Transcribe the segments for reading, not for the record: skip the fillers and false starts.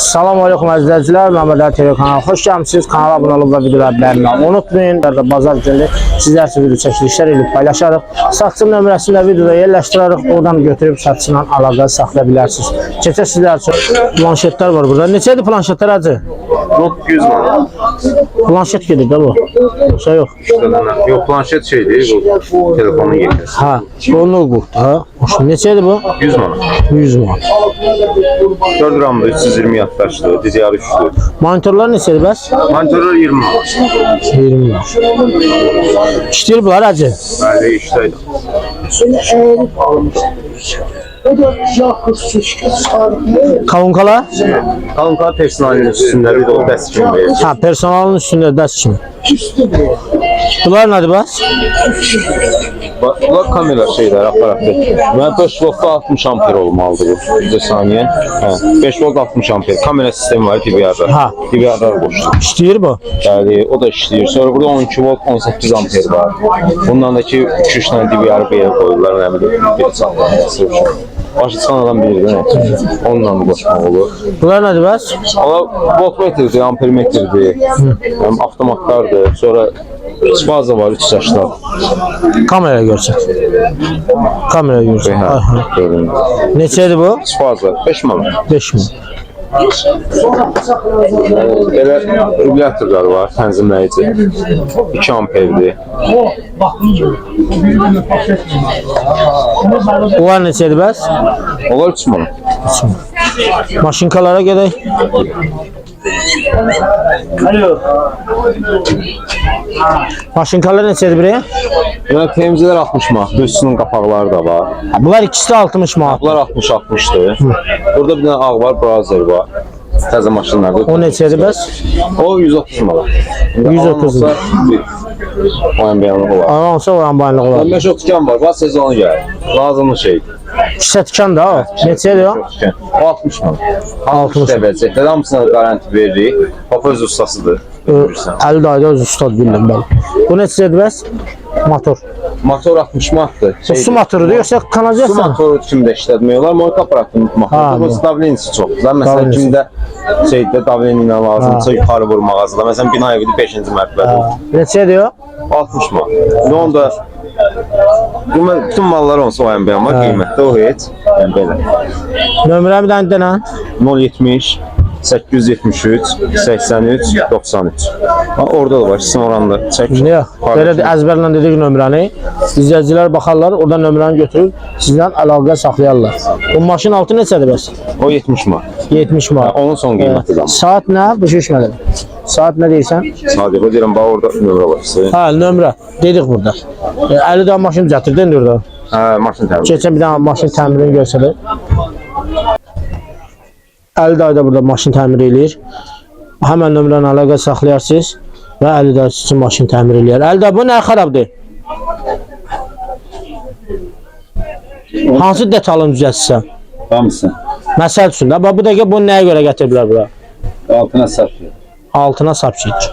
Salam aleyküm əzizləyicilər, Məhəmməd Ali TV kanalına xoş gəlmisiniz. Kanala abunə olub və videoları bəyənməyi unutmayın. Bazar günü sizlər üçün video çəkilişlər edib paylaşarıq. Satıcı nömrəsini də videoda yerləşdirərək oradan götürüb satıcıyla əlaqə saxlaya bilərsiniz. Keçək sizlər üçün planşetlər var burada. Neçədir planşetlər acı? 900 manat. Planşet gedir də bu. Yoxsa yox? Yox, planşet şeydir, bu telefonun yekəsi. Ha, bu notebook da. Neçədir bu? 100 manat. 100 manat. 4 gramda 320 yaddaşdır, DDR3'dür. Monitorlar neçədir bəs? Monitörlər 20 manat. 20 manat. İşləyir bunlar acı? Bəli, işləyir. Kavunkalar? Kalınka personalin üstündə bir də o dəst kimi verir. Ha, personalın üstündə dəst kimi. Bunlar nədir bəs? Bunlar kamera şeylər, aparatdır. Mən 5 voltda 60 amper olmalıdır bu. 1 saniyə. 5 volt 60 amper. Kamera sistemi var DVR-da. Ha. DVR-lar qoşulur. İşləyir bu? Bəli, o da işləyir. Sonra burada 12 volt 18 amper var. Bundan da ki 2-3 dənə DVR bir yerə qoyurlar, nə bilim, bir saxlanması üçün. Başı çıxan adam bilir, nə? Onunla da qoşmaq olur. Bunlar nədir bəs? Ama voltmetrdir, ampermetrdir, avtomatlardır. Sonra faza var 3 yaşlar. Kameraya görsək. Kameraya görsək. Neçədir bu? Faza 5 manat. 5 min. Belə regulatorlar var, tənzimləyici. 2 amperdir. Bunlar neçədir bəs? Onlar 3 manat. Maşinkalara gedək. Maşinkalar neçədir biri? Yəni temizlər 60 manat, üstünün qapaqları da var. Bunlar ikisi də 60 manat. Bunlar 60-60'dır. Burada bir dənə ağ var, brazer var. Təzə maşınlarda. O neçədir bəs? O 130 manat. 130 manat. Oyun beyanlığı var. Aransa oran bayınlığı var. 15 dükkan var, var sezonu gəlir. Lazımlı şeydir. Kisə tikan da o. Neçədir o? O 60 manat. 60 Dəvəcəkdə hamısına garanti veririk. Papa öz ustasıdır. 50 ayda öz ustad bildim ben. Bu neçədir bəs? Motor. Motor 60 manatdır. Bu su motorudur yoxsa Su kanalizasiya? motoru kimi də işlətmək olar. Motor aparatı motoru. Bu davlenisi çox. Məsələn kimdə şeydə davleniyə lazımsa yuxarı vurmaq azdır. Məsələn bina evi 5-ci mərtəbədə. Neçədir o? 60 manat. Və onda bütün mallar olsa o ən var qiymətdə o heç. Yəni belə. Nömrə bir dənə. 070 873 83 93. Orada da var. Sizin oranda çəkin. Yox. Belə əzbərlə dedik nömrəni. İzləyicilər baxarlar, oradan nömrəni götürüb sizdən əlaqə saxlayarlar. Bu maşın altı neçədir bəs? O 70 manat. 70 manat. Onun son qiyməti də. Saat nə? Bu şişmədi. Saat nə deyirsən? Sadiq, o deyirəm, bax orada nömrə var. Hə, nömrə. Dedik burada. 50 dənə maşın gətirdin orada. Hə, maşın təmiri. Keçən bir dənə maşın təmirini görsələr. 50 ayda burada maşın təmir eləyir. Həmən nömrəni əlaqə saxlayarsınız və 50 da üçün maşın təmir eləyər. 50 da bu nə xarabdır? Hansı detalını düzəltsən? Hamısı. Məsəl üçün də bu dəqiqə bunu nəyə görə gətiriblər bura? Altına sapıyor. Altına sap çək.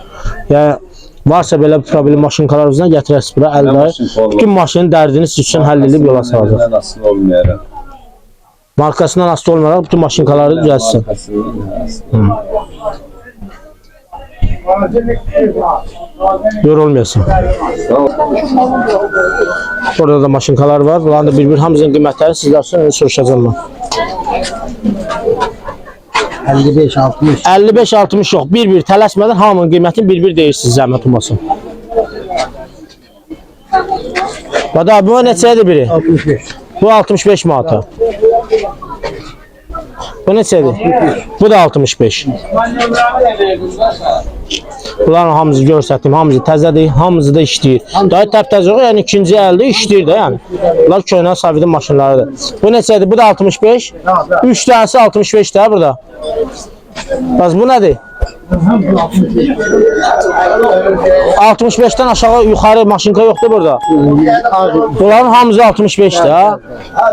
Yəni varsa belə problem maşınkalarınızdan gətirəsiniz bura 50 ay. Bütün maşının dərdini siz üçün həll edib yola salacaq. Nasıl olmayaraq. Markasından asılı olmayaraq bütün maşınkaları düzəltsin. Yorulmayasın. Orada da maşınkalar var. Bunların da bir-bir hamısının qiymətləri sizlər üçün soruşacağım mən. 55-60. 55-60 yox. Bir-bir tələsmədən hamının qiymətini bir-bir deyirsiniz, zəhmət olmasın. Bada bu neçədir biri? 65. Bu 65 manata. Bu neçədir? Bu da 65. Bunların hamısı göstərdim, hamısı təzədir, hamısı da işləyir. Daha təp-təzə yox, yəni ikinci əldə işləyir də yəni. Bunlar köhnə Savidin maşınlarıdır. Bu neçədir? Bu da 65. 3 dənəsi 65 də burada. Bəs bu nədir? 65'ten aşağı yukarı maşinka yoktu burada. Bunların hamısı 65 də.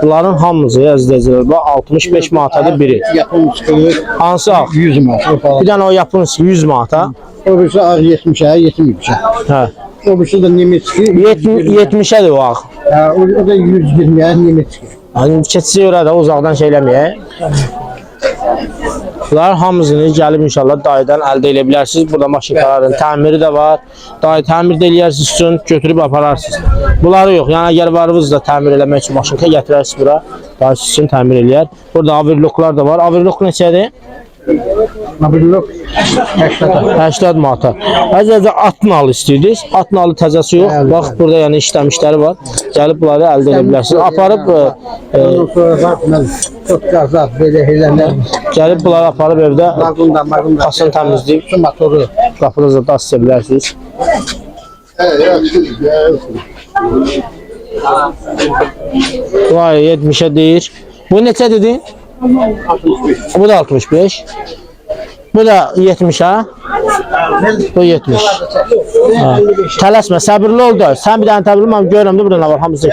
Bunların hamısı əzizlər. Bu 65 manatadır biri. Hansı ağ? 100 manat. Bir dənə o Yaponski 100 manata. O birisi ağ 70'e, 70'e. Hə. O birisi de Nemetski. 70'ədir o ağ. O da 120'e Nemetski. Hani keçici öyrədə uzaqdan şeyləməyək. Bunlar hamısını gəlib inşallah dayıdan əldə edə bilərsiniz. Burada maşınkaların təmiri də var. Dayı təmir də eləyərsiniz üçün götürüb apararsınız. Bunları yox. Yəni əgər varınız da təmir eləmək üçün maşınka gətirərsiniz bura. Dayı sizin üçün təmir eləyər. Burada averloklar da var. Averlok neçədir? Averlok 80 manata. Əzəcə at nalı istəyirsiniz. At nalı təzəsi yox. Bax burada yəni işləmişləri var. Gəlib bunları əldə edə bilərsiniz. Aparıb çok gazat böyle helənlər. gəlib bunları aparıb evdə Magunda. pasını təmizləyib Su motoru. qapınızda da asıya bilərsiniz. Vay 70'e deyir. Bu neçə dedin? Bu da 65. Bu da 70 ha? Bu 70. Ha. Tələsmə, səbirli ol da. Sən bir dənə təbirli mən görürəm də burada nə var hamısı.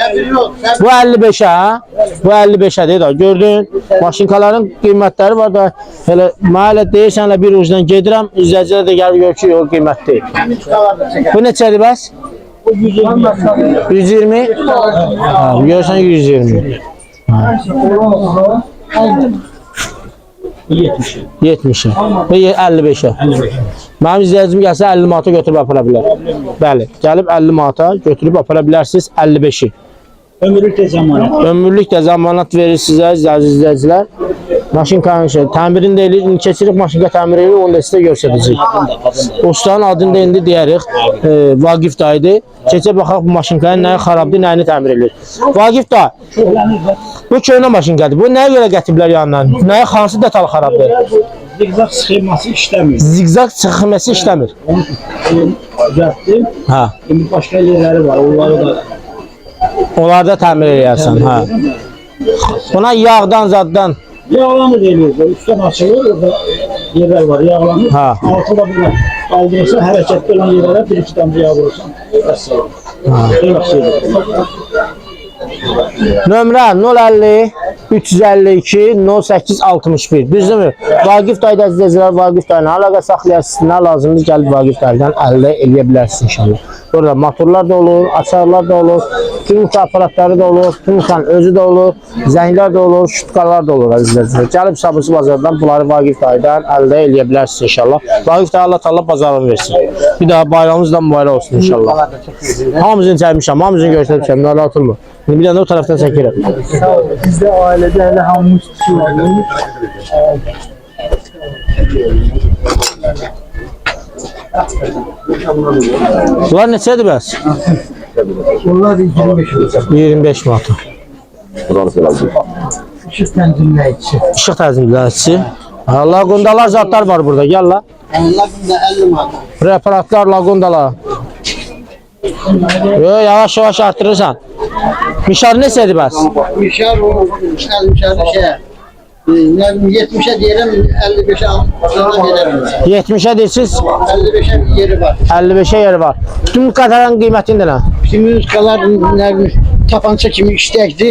Bu 55 ha? Bu 55'e deyir da. Gördün? Maşınkaların qiymətləri var da. Elə mənə deyirsən elə bir ucundan gedirəm, izləyicilər də gəlib görür ki, yox qiymət deyil. Bu neçədir bəs? 120. Ha, görürsən 120. Ha. 70'e. Və 55'e. Mənim izləyicim gəlsə 50 manata götürüb apara bilər. Bəli, gəlib 50 manata götürüb apara bilərsiniz 55'i. Ömürlük də zəmanət. Ömürlük də zamanat verir sizə, əziz izləyicilər. Maşınkanın təmirini də eləyir, keçirib maşınka təmir eləyir, onu da sizə göstərəcək. Ustanın adını da indi deyərik, Vaqif dayıdır. Keçə baxaq bu maşınkanın nəyi xarabdır, nəyini təmir eləyir. Vaqif dayı, bu köhnə maşınkadır. Bu nəyə görə gətiriblər yanından? Nəyə hansı detal xarabdır? Zigzag sxeması işləmir. Zigzag sıxılması işləmir. Düzəltdim. Hə. İndi başqa yerləri var, onları da Onlarda təmir eləyərsən, hə. Buna yağdan, zaddan. yağlanır eləyir. Üstdən açılır, orada yerlər var, yağlanır. Ha. Altıda belə qaldırırsan, hərəkətli olan yerlərə bir-iki damcı yağ vurursan. Belə şeydir. Nömrə 050 352 08 61. Düzdürmü? Vaqif dayı əzizlər, Vaqif dayı əlaqə saxlayasınız, nə lazımdır gəlib Vaqif dayıdan əldə eləyə bilərsiniz inşallah. Burada motorlar da olur, açarlar da olur, tümük aparatları da olur, tümükən özü də olur, zənglər də olur, şutkalar da olur əzizlər. Gəlib Sabırçı bazardan bunları Vaqif dayıdan əldə eləyə bilərsiniz inşallah. Vaqif dayı Allah təala bazarını versin. Bir daha bayramımız da mübarək olsun inşallah. Hamımızın çəkmişəm, hamımızın göstərmişəm, narahat olma. Bir dənə o tərəfdən çəkirəm. Bizdə ailədə elə hamımız tutuyoruz. Bunlar neçədir bəs? Bunlar 25 olacaq. 25 manata. İşıq tənzimləyicisi. İşıq təzimləyicisi. Laqondalar zatlar var burada. Gəl la. Lagunda 50 manat. Preparatlar, laqondalar. Yavaş yavaş artırırsan. Mişar neçədir bəs? Mişar o 50 şey. Ne 70'e diyelim 55'e sonra verelim. 70'e deyirsiniz, 55'e yeri var. 55'e yeri var. Bütün qatarın qiymətində nə? Şimdi müzikalar ne tapança kimi işləkdi.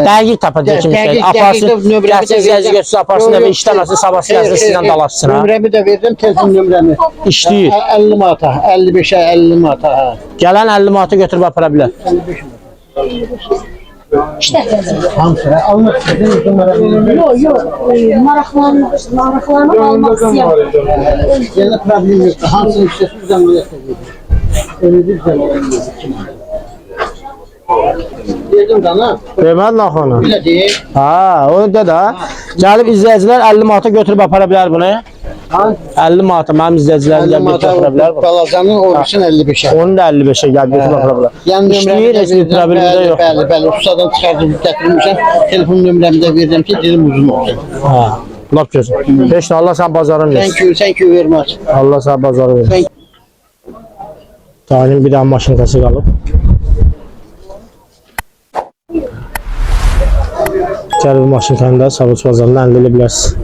Dəqiq tapacaq kimi şey. Aparsın, gəlsin zəzi götürsün, aparsın eve işləməsin, sabah siyasın, sizdən dalaşsın. Nömrəmi də verdim, telefon nömrəmi. İşləyir. 50 manata, 55'e 50 manata. Gələn 50 manata götürüb apara bilər. Hamısı almaq istədim nömrəmi. Yok, maraqlanmaq almaq istəyirəm. Yəni problem yoxdur. Hansını istəsiniz zaman istədim. Öyle zaman. Dedim dana. Demədin axı onu. Belə deyil. Ha, onu da da. Gəlib izləyicilər 50 manata götürüb apara bilər bunu. 50 manata mənim izləyicilərim gəlib götürə bilər bunu. Balacanın oruçun 55'e. Onu da 55'e gəlib götürüb apara bilər. Yəni İşləyir, heç bir problemi də yox. Bəli, ustadan çıxardım, gətirmişəm. Telefon nömrəmi də verdim ki, dilim uzun olsun. Ha, lap gözəl. Heç nə, Allah sən bazarın versin. Thank you very much. Allah sən bazarı versin. Dayının bir dənə maşınkası qalıb. Gəlib maşınkanı da Sabırçı bazarından əldə edə bilərsiniz.